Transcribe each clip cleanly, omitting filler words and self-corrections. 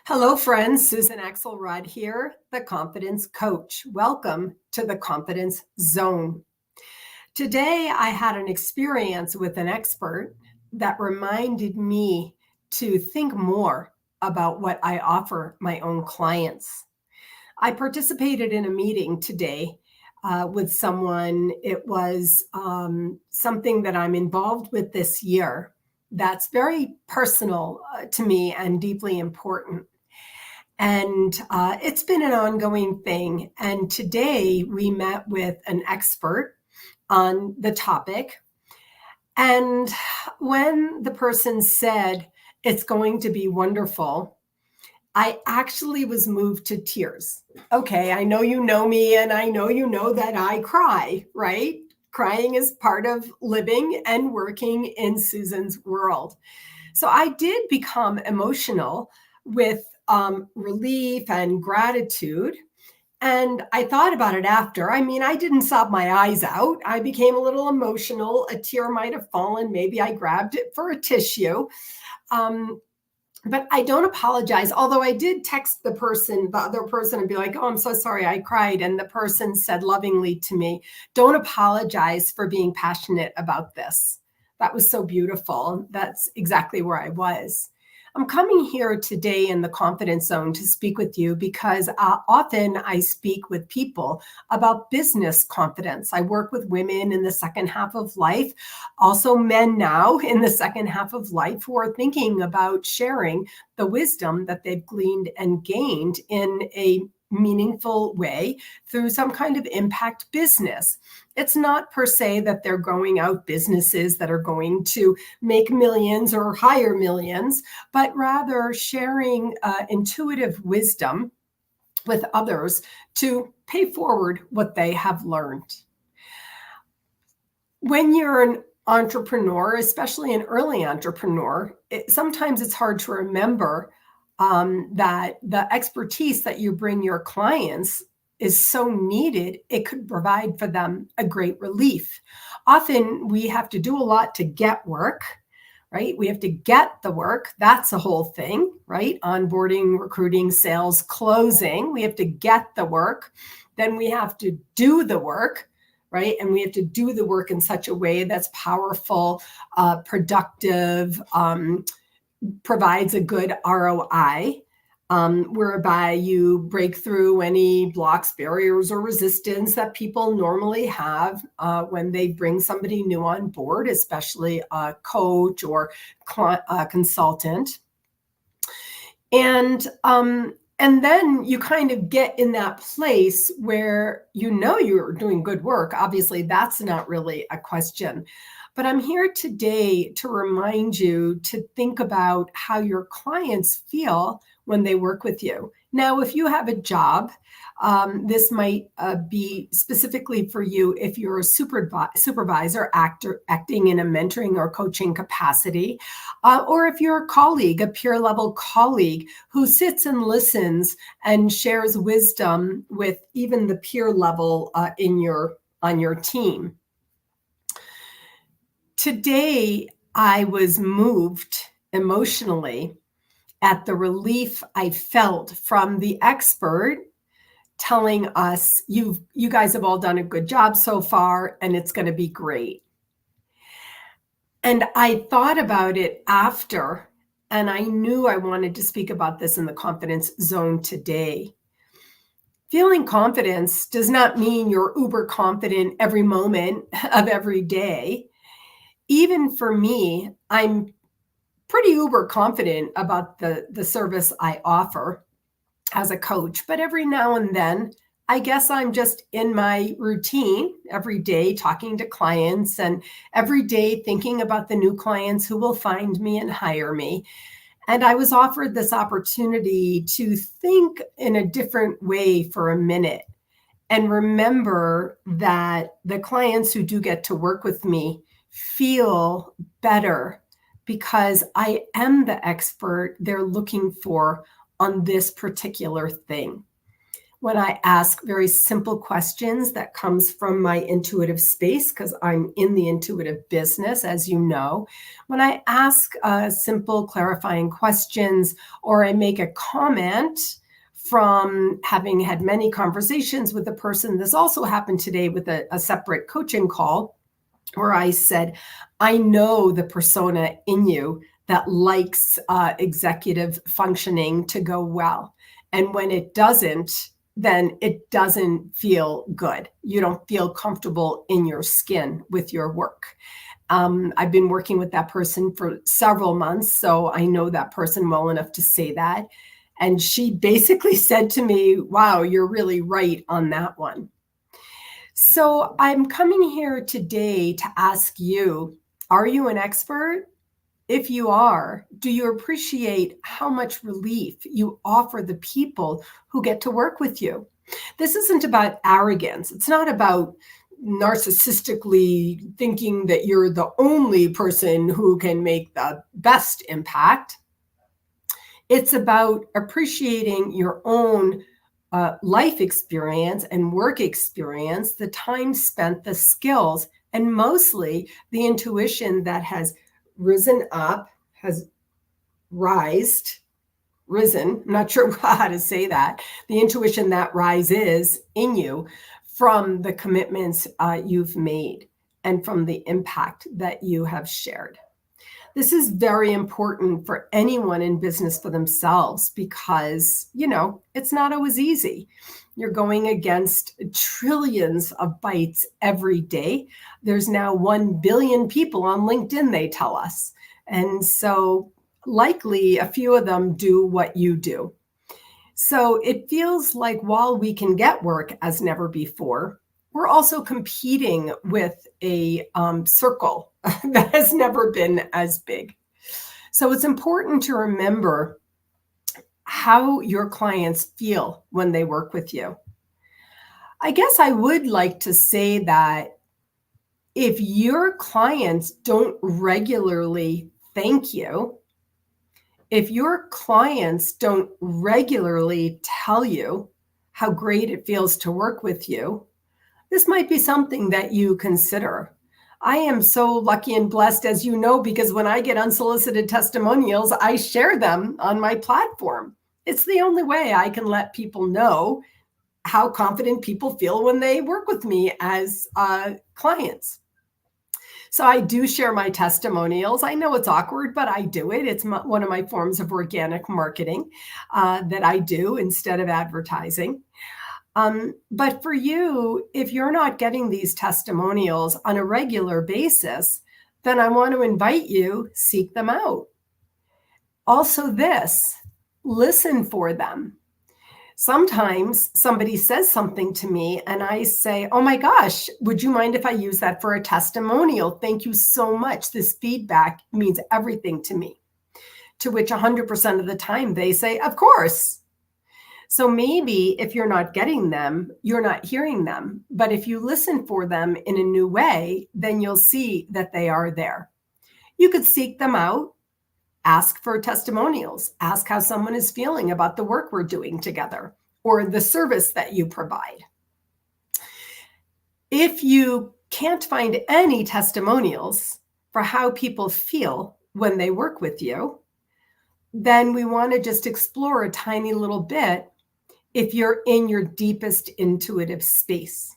Hello, friends. Susan Axelrod here, the Confidence Coach. Welcome to the Confidence Zone. Today, I had an experience with an expert that reminded me to think more about what I offer my own clients. I participated in a meeting today with someone. It was something that I'm involved with this year that's very personal to me and deeply important. And it's been an ongoing thing. And today we met with an expert on the topic. And when the person said, "It's going to be wonderful," I actually was moved to tears. Okay, I know you know me, and I know you know that I cry, right? Crying is part of living and working in Susan's world. So I did become emotional with relief and gratitude. And I thought about it after. I mean, I didn't sob my eyes out. I became a little emotional. A tear might have fallen. Maybe I grabbed it for a tissue. But I don't apologize. Although I did text the other person, and be like, "Oh, I'm so sorry, I cried." And the person said lovingly to me, "Don't apologize for being passionate about this." That was so beautiful. That's exactly where I was. I'm coming here today in the Confidence Zone to speak with you because often I speak with people about business confidence. I work with women in the second half of life, also men now in the second half of life who are thinking about sharing the wisdom that they've gleaned and gained in a meaningful way through some kind of impact business. It's not per se that they're growing out businesses that are going to make millions or hire millions, but rather sharing intuitive wisdom with others to pay forward what they have learned. When you're an entrepreneur, especially an early entrepreneur, sometimes it's hard to remember that the expertise that you bring your clients is so needed. It could provide for them a great relief. Often we have to do a lot to get work, right? We have to get the work. That's a whole thing, right? Onboarding, recruiting, sales, closing. We have to get the work. Then we have to do the work, right? And we have to do the work in such a way that's powerful, productive, provides a good ROI, whereby you break through any blocks, barriers, or resistance that people normally have when they bring somebody new on board, especially a coach or a consultant. And then you kind of get in that place where you know you're doing good work. Obviously, that's not really a question. But I'm here today to remind you to think about how your clients feel when they work with you. Now, if you have a job, this might be specifically for you if you're a supervisor acting in a mentoring or coaching capacity, or if you're a colleague, a peer level colleague who sits and listens and shares wisdom with even the peer level on your team. Today, I was moved emotionally at the relief I felt from the expert telling us, you guys have all done a good job so far, and it's going to be great. And I thought about it after, and I knew I wanted to speak about this in the Confidence Zone today. Feeling confidence does not mean you're uber confident every moment of every day. Even for me, I'm pretty uber confident about the service I offer as a coach. But every now and then, I guess I'm just in my routine every day talking to clients, and every day thinking about the new clients who will find me and hire me. And I was offered this opportunity to think in a different way for a minute and remember that the clients who do get to work with me feel better because I am the expert they're looking for on this particular thing. when I ask very simple questions that comes from my intuitive space, because I'm in the intuitive business, as you know. When I ask simple clarifying questions, or I make a comment from having had many conversations with a person. This also happened today with a separate coaching call where I said, I know the persona in you that likes executive functioning to go well. And when it doesn't, then it doesn't feel good. You don't feel comfortable in your skin with your work. I've been working with that person for several months, so I know that person well enough to say that. And she basically said to me, wow, you're really right on that one. So I'm coming here today to ask you, are you an expert? If you are, do you appreciate how much relief you offer the people who get to work with you? This isn't about arrogance. It's not about narcissistically thinking that you're the only person who can make the best impact. It's about appreciating your own life experience and work experience, the time spent, the skills, and mostly the intuition that has risen up, has risen, I'm not sure how to say that, the intuition that rises in you from the commitments you've made and from the impact that you have shared. This is very important for anyone in business for themselves because, it's not always easy. You're going against trillions of bites every day. There's now 1 billion people on LinkedIn, they tell us. And so likely a few of them do what you do. So it feels like while we can get work as never before, we're also competing with a circle that has never been as big. So it's important to remember how your clients feel when they work with you. I guess I would like to say that if your clients don't regularly thank you, if your clients don't regularly tell you how great it feels to work with you, this might be something that you consider. I am so lucky and blessed, as you know, because when I get unsolicited testimonials, I share them on my platform. It's the only way I can let people know how confident people feel when they work with me as clients. So I do share my testimonials. I know it's awkward, but I do it. It's one of my forms of organic marketing that I do instead of advertising. But for you, if you're not getting these testimonials on a regular basis, then I want to invite you, seek them out. Also listen for them. Sometimes somebody says something to me and I say, oh my gosh, would you mind if I use that for a testimonial? Thank you so much. This feedback means everything to me. To which 100% of the time they say, of course. So maybe if you're not getting them, you're not hearing them. But if you listen for them in a new way, then you'll see that they are there. You could seek them out, ask for testimonials, ask how someone is feeling about the work we're doing together or the service that you provide. If you can't find any testimonials for how people feel when they work with you, then we want to just explore a tiny little bit if you're in your deepest intuitive space.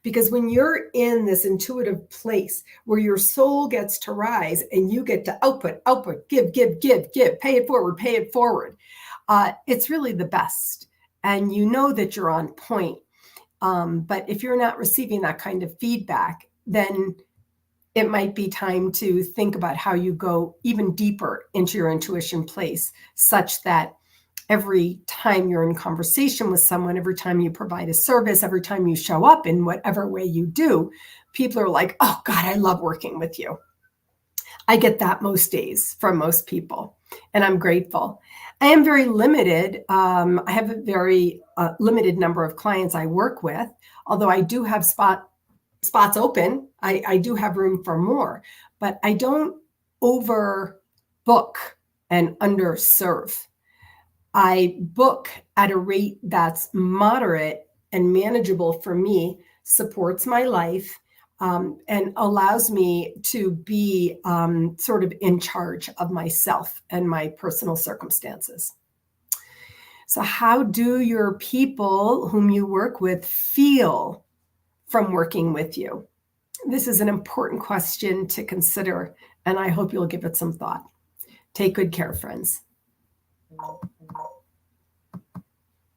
Because when you're in this intuitive place where your soul gets to rise and you get to output, give, pay it forward, it's really the best. And you know that you're on point. But if you're not receiving that kind of feedback, then it might be time to think about how you go even deeper into your intuition place, such that every time you're in conversation with someone, every time you provide a service, every time you show up in whatever way you do, people are like, oh God, I love working with you. I get that most days from most people, and I'm grateful. I am very limited. I have a very limited number of clients I work with, although I do have spots open. I do have room for more, but I don't overbook and underserve. I book at a rate that's moderate and manageable for me, supports my life, and allows me to be sort of in charge of myself and my personal circumstances. So how do your people whom you work with feel from working with you? This is an important question to consider, and I hope you'll give it some thought. Take good care, friends.